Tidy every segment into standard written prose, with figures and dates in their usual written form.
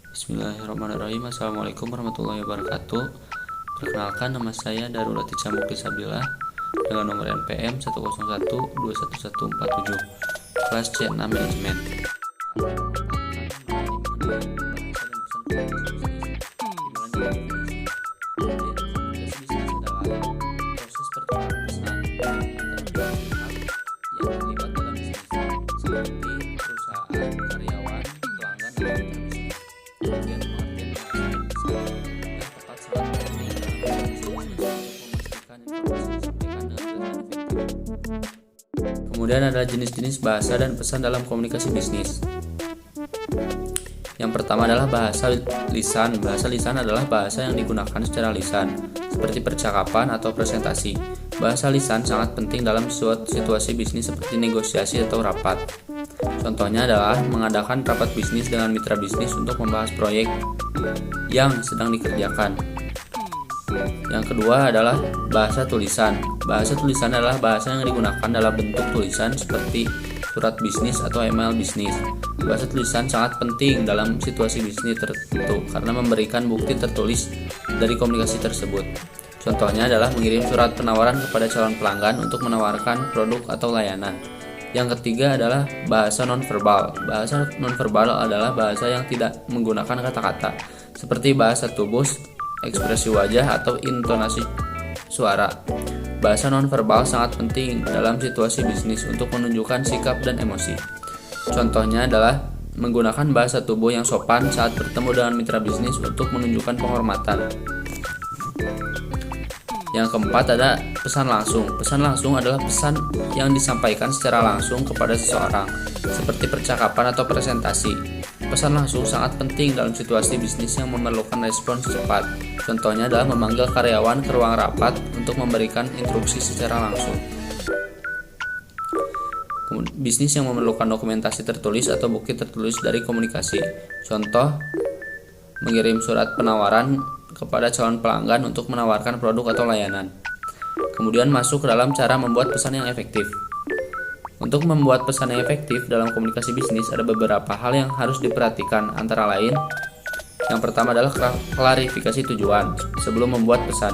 Bismillahirrahmanirrahim. Assalamualaikum warahmatullahi wabarakatuh. Perkenalkan, nama saya Darulati Camuk Desabilah dengan nomor NPM 101211147, kelas C6 Manajemen. Proses pertukaran pesan antara pihak yang terlibat dalam bisnis, seperti perusahaan, karyawan, pelanggan, dan mitra bisnis. Kemudian pengertian bahasa yang tepat sangat penting dalam bisnis untuk memastikan informasi disampaikan dengan jelas dan efektif. Kemudian ada jenis-jenis bahasa dan pesan dalam komunikasi bisnis. Yang pertama adalah bahasa lisan. Bahasa lisan adalah bahasa yang digunakan secara lisan, seperti percakapan atau presentasi. Bahasa lisan sangat penting dalam suatu situasi bisnis seperti negosiasi atau rapat. Contohnya adalah mengadakan rapat bisnis dengan mitra bisnis untuk membahas proyek yang sedang dikerjakan. Yang kedua adalah bahasa tulisan. Bahasa tulisan adalah bahasa yang digunakan dalam bentuk tulisan seperti surat bisnis atau email bisnis. Bahasa tulisan sangat penting dalam situasi bisnis tertentu karena memberikan bukti tertulis dari komunikasi tersebut. Contohnya adalah mengirim surat penawaran kepada calon pelanggan untuk menawarkan produk atau layanan. Yang ketiga adalah bahasa nonverbal. Bahasa nonverbal adalah bahasa yang tidak menggunakan kata-kata, seperti bahasa tubuh, ekspresi wajah, atau intonasi suara. Bahasa nonverbal sangat penting dalam situasi bisnis untuk menunjukkan sikap dan emosi. Contohnya adalah menggunakan bahasa tubuh yang sopan saat bertemu dengan mitra bisnis untuk menunjukkan penghormatan. Yang keempat ada pesan langsung. Pesan langsung adalah pesan yang disampaikan secara langsung kepada seseorang, seperti percakapan atau presentasi. Pesan langsung sangat penting dalam situasi bisnis yang memerlukan respons cepat. Contohnya adalah memanggil karyawan ke ruang rapat untuk memberikan instruksi secara langsung. Bisnis yang memerlukan dokumentasi tertulis atau bukti tertulis dari komunikasi. Contoh, mengirim surat penawaran kepada calon pelanggan untuk menawarkan produk atau layanan. Kemudian masuk ke dalam cara membuat pesan yang efektif. Untuk membuat pesan yang efektif dalam komunikasi bisnis ada beberapa hal yang harus diperhatikan, antara lain yang pertama adalah klarifikasi tujuan sebelum membuat pesan,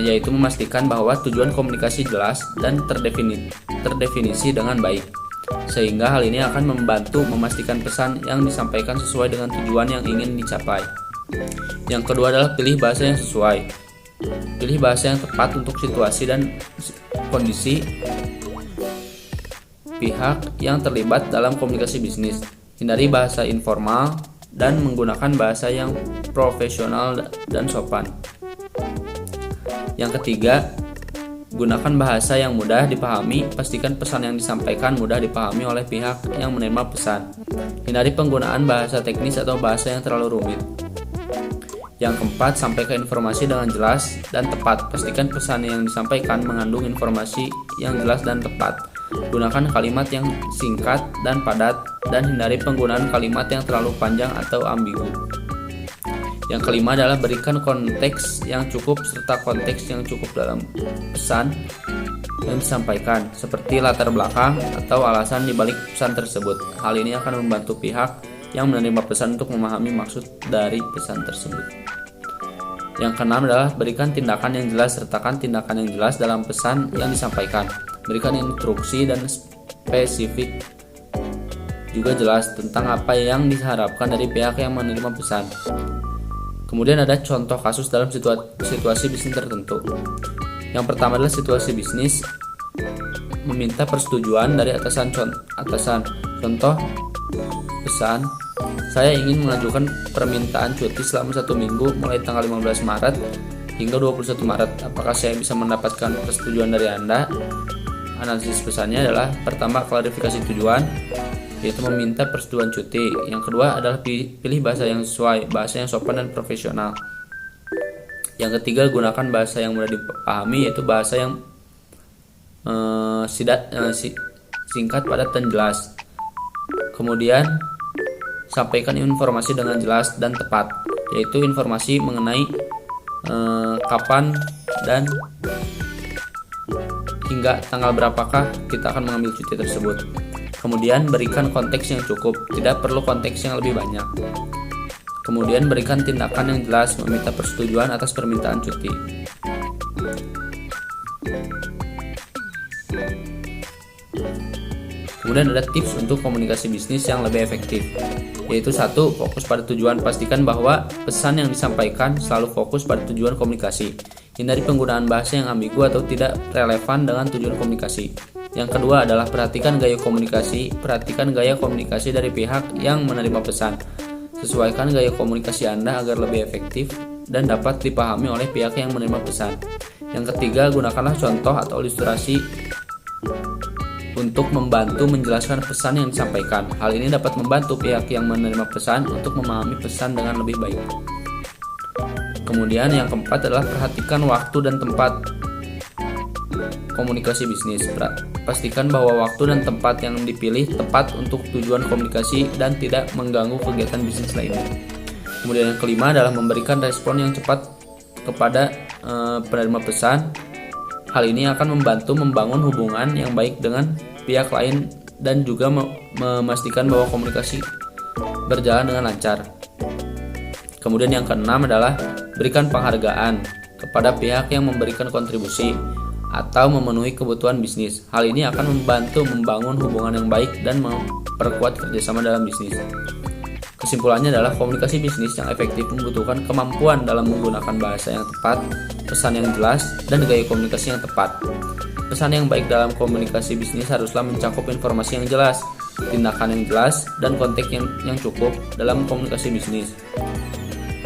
yaitu memastikan bahwa tujuan komunikasi jelas dan terdefinisi dengan baik, sehingga hal ini akan membantu memastikan pesan yang disampaikan sesuai dengan tujuan yang ingin dicapai. Yang kedua adalah pilih bahasa yang sesuai. Pilih bahasa yang tepat untuk situasi dan kondisi pihak yang terlibat dalam komunikasi bisnis. Hindari bahasa informal dan menggunakan bahasa yang profesional dan sopan. Yang ketiga, gunakan bahasa yang mudah dipahami. Pastikan pesan yang disampaikan mudah dipahami oleh pihak yang menerima pesan. Hindari penggunaan bahasa teknis atau bahasa yang terlalu rumit. Yang keempat, sampaikan informasi dengan jelas dan tepat. Pastikan pesan yang disampaikan mengandung informasi yang jelas dan tepat. Gunakan kalimat yang singkat dan padat dan hindari penggunaan kalimat yang terlalu panjang atau ambigu. Yang kelima adalah berikan konteks yang cukup serta konteks yang cukup dalam pesan yang disampaikan, seperti latar belakang atau alasan dibalik pesan tersebut. Hal ini akan membantu pihak yang menerima pesan untuk memahami maksud dari pesan tersebut. Yang keenam adalah berikan tindakan yang jelas. Sertakan tindakan yang jelas dalam pesan yang disampaikan. Berikan instruksi dan spesifik juga jelas tentang apa yang diharapkan dari pihak yang menerima pesan. Kemudian ada contoh kasus dalam situasi bisnis tertentu. Yang pertama adalah situasi bisnis meminta persetujuan dari atasan. Contoh pesan, saya ingin mengajukan permintaan cuti selama 1 minggu mulai tanggal 15 Maret hingga 21 Maret. Apakah saya bisa mendapatkan persetujuan dari Anda? Analisis pesannya adalah pertama, klarifikasi tujuan, yaitu meminta persetujuan cuti. Yang kedua adalah pilih bahasa yang sesuai, bahasa yang sopan dan profesional. Yang ketiga, gunakan bahasa yang mudah dipahami, yaitu bahasa yang singkat, padat, dan jelas. Kemudian sampaikan informasi dengan jelas dan tepat, yaitu informasi mengenai kapan dan hingga tanggal berapakah kita akan mengambil cuti tersebut. Kemudian berikan konteks yang cukup, tidak perlu konteks yang lebih banyak. Kemudian berikan tindakan yang jelas, meminta persetujuan atas permintaan cuti. Kemudian ada tips untuk komunikasi bisnis yang lebih efektif, yaitu 1. Fokus pada tujuan. Pastikan bahwa pesan yang disampaikan selalu fokus pada tujuan komunikasi. Hindari penggunaan bahasa yang ambigu atau tidak relevan dengan tujuan komunikasi. Yang kedua adalah perhatikan gaya komunikasi. Perhatikan gaya komunikasi dari pihak yang menerima pesan. Sesuaikan gaya komunikasi Anda agar lebih efektif dan dapat dipahami oleh pihak yang menerima pesan. Yang ketiga, gunakanlah contoh atau ilustrasi untuk membantu menjelaskan pesan yang disampaikan. Hal ini dapat membantu pihak yang menerima pesan untuk memahami pesan dengan lebih baik. Kemudian yang keempat adalah perhatikan waktu dan tempat komunikasi bisnis. Pastikan bahwa waktu dan tempat yang dipilih tepat untuk tujuan komunikasi dan tidak mengganggu kegiatan bisnis lainnya. Kemudian yang kelima adalah memberikan respon yang cepat kepada penerima pesan. Hal ini akan membantu membangun hubungan yang baik dengan pihak lain dan juga memastikan bahwa komunikasi berjalan dengan lancar. Kemudian yang keenam adalah berikan penghargaan kepada pihak yang memberikan kontribusi atau memenuhi kebutuhan bisnis. Hal ini akan membantu membangun hubungan yang baik dan memperkuat kerjasama dalam bisnis. Kesimpulannya adalah komunikasi bisnis yang efektif membutuhkan kemampuan dalam menggunakan bahasa yang tepat, pesan yang jelas, dan gaya komunikasi yang tepat. Pesan yang baik dalam komunikasi bisnis haruslah mencakup informasi yang jelas, tindakan yang jelas, dan konteks yang cukup dalam komunikasi bisnis.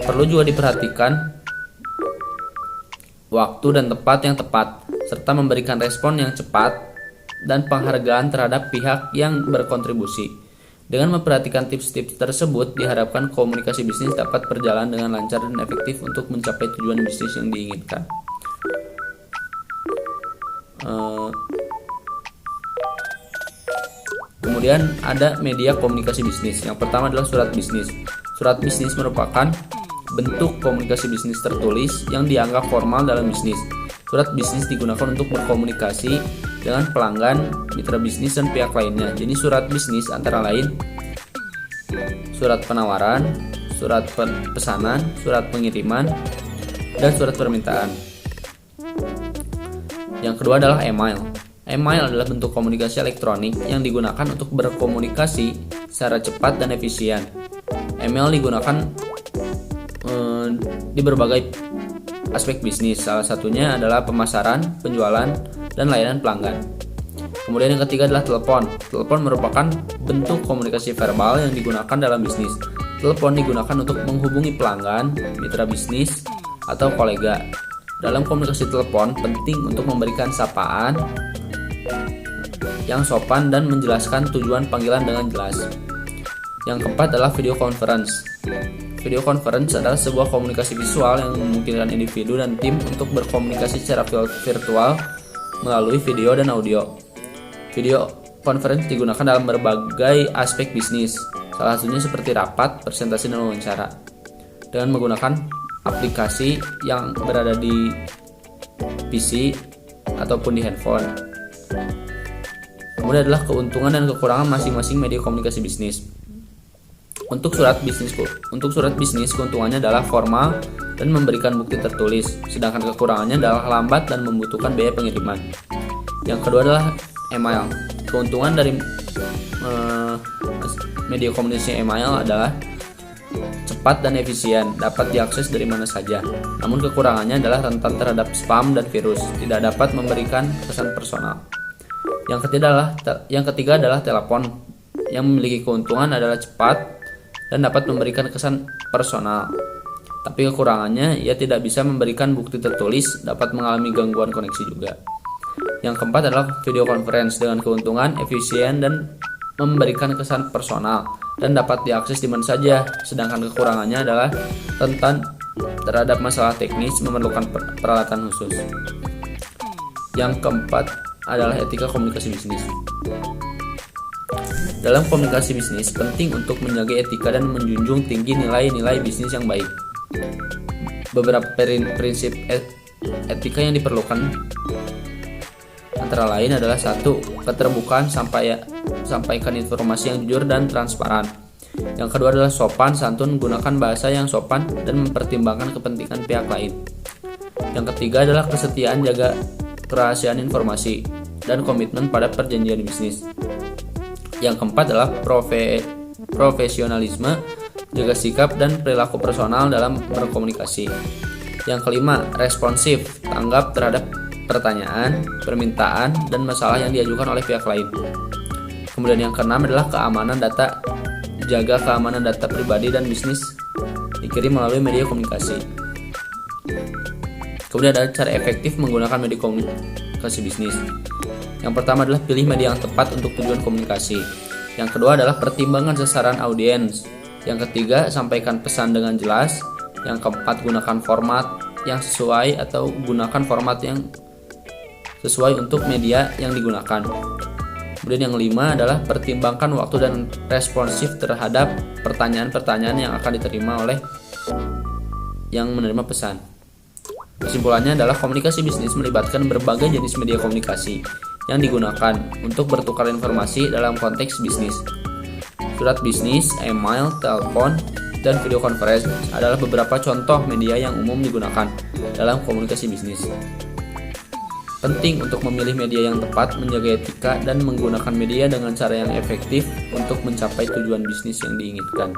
Perlu juga diperhatikan waktu dan tempat yang tepat, serta memberikan respon yang cepat dan penghargaan terhadap pihak yang berkontribusi. Dengan memperhatikan tips-tips tersebut, diharapkan komunikasi bisnis dapat berjalan dengan lancar dan efektif untuk mencapai tujuan bisnis yang diinginkan. Kemudian ada media komunikasi bisnis. Yang pertama adalah surat bisnis. Surat bisnis merupakan bentuk komunikasi bisnis tertulis yang dianggap formal dalam bisnis. Surat bisnis digunakan untuk berkomunikasi dengan pelanggan, mitra bisnis, dan pihak lainnya. Jenis surat bisnis antara lain surat penawaran, surat pesanan, surat pengiriman, dan surat permintaan. Yang kedua adalah email. Email adalah bentuk komunikasi elektronik yang digunakan untuk berkomunikasi secara cepat dan efisien. Email digunakan di berbagai aspek bisnis, salah satunya adalah pemasaran, penjualan, dan layanan pelanggan. Kemudian yang ketiga adalah telepon. Telepon merupakan bentuk komunikasi verbal yang digunakan dalam bisnis. Telepon digunakan untuk menghubungi pelanggan, mitra bisnis, atau kolega. Dalam komunikasi telepon penting untuk memberikan sapaan yang sopan dan menjelaskan tujuan panggilan dengan jelas. Yang keempat adalah video conference. Video conference adalah sebuah komunikasi visual yang memungkinkan individu dan tim untuk berkomunikasi secara virtual melalui video dan audio. Video conference digunakan dalam berbagai aspek bisnis, salah satunya seperti rapat, presentasi, dan wawancara. Dengan menggunakan aplikasi yang berada di PC ataupun di handphone. Kemudian adalah keuntungan dan kekurangan masing-masing media komunikasi bisnis. Untuk surat bisnis keuntungannya adalah formal dan memberikan bukti tertulis, sedangkan kekurangannya adalah lambat dan membutuhkan biaya pengiriman. Yang kedua adalah email. Keuntungan dari media komunikasi email adalah cepat dan efisien, dapat diakses dari mana saja. Namun kekurangannya adalah rentan terhadap spam dan virus, tidak dapat memberikan kesan personal. Yang ketiga adalah telepon. Yang memiliki keuntungan adalah cepat dan dapat memberikan kesan personal. Tapi kekurangannya, ia tidak bisa memberikan bukti tertulis, dapat mengalami gangguan koneksi juga. Yang keempat adalah video conference dengan keuntungan, efisien, dan memberikan kesan personal dan dapat diakses di mana saja. Sedangkan kekurangannya adalah rentan terhadap masalah teknis, memerlukan peralatan khusus. Yang keempat adalah etika komunikasi bisnis. Dalam komunikasi bisnis, penting untuk menjaga etika dan menjunjung tinggi nilai-nilai bisnis yang baik. Beberapa prinsip etika yang diperlukan Antara lain adalah 1. Keterbukaan sampaikan informasi yang jujur dan transparan. Yang kedua adalah sopan santun, gunakan bahasa yang sopan dan mempertimbangkan kepentingan pihak lain. Yang ketiga adalah kesetiaan, jaga kerahasiaan informasi dan komitmen pada perjanjian bisnis. Yang keempat adalah profesionalisme, jaga sikap dan perilaku personal dalam berkomunikasi. Yang kelima, responsif, tanggap terhadap pertanyaan, permintaan, dan masalah yang diajukan oleh pihak lain. Kemudian yang keenam adalah keamanan data, jaga keamanan data pribadi dan bisnis dikirim melalui media komunikasi. Kemudian ada cara efektif menggunakan media komunikasi bisnis. Yang pertama adalah pilih media yang tepat untuk tujuan komunikasi. Yang kedua adalah pertimbangan sasaran audiens. Yang ketiga, sampaikan pesan dengan jelas. Yang keempat, gunakan format yang sesuai atau gunakan format yang sesuai untuk media yang digunakan. Kemudian yang kelima adalah pertimbangkan waktu dan responsif terhadap pertanyaan-pertanyaan yang akan diterima oleh yang menerima pesan. Kesimpulannya adalah komunikasi bisnis melibatkan berbagai jenis media komunikasi yang digunakan untuk bertukar informasi dalam konteks bisnis. Surat bisnis, email, telepon, dan video conference adalah beberapa contoh media yang umum digunakan dalam komunikasi bisnis. Penting untuk memilih media yang tepat, menjaga etika, dan menggunakan media dengan cara yang efektif untuk mencapai tujuan bisnis yang diinginkan.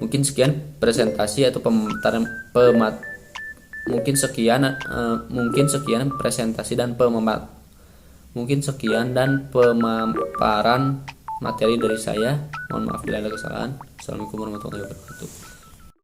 Mungkin sekian presentasi atau pemaparan materi dari saya. Mohon maaf bila ada kesalahan. Assalamualaikum warahmatullahi wabarakatuh.